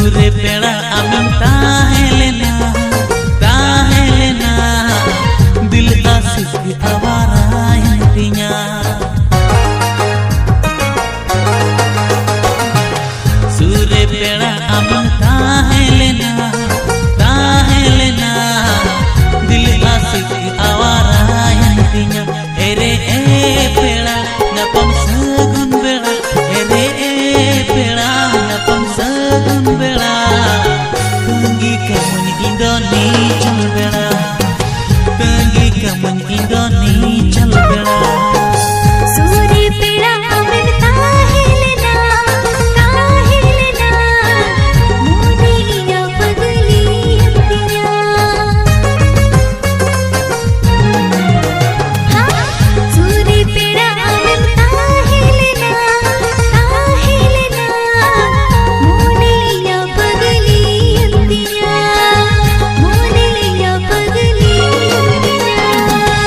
सूरे पेड़ा आमिन ताहेलेना दिल आशिक आवारा इंतिया सूरे पेड़ा आमिन ताहेलेना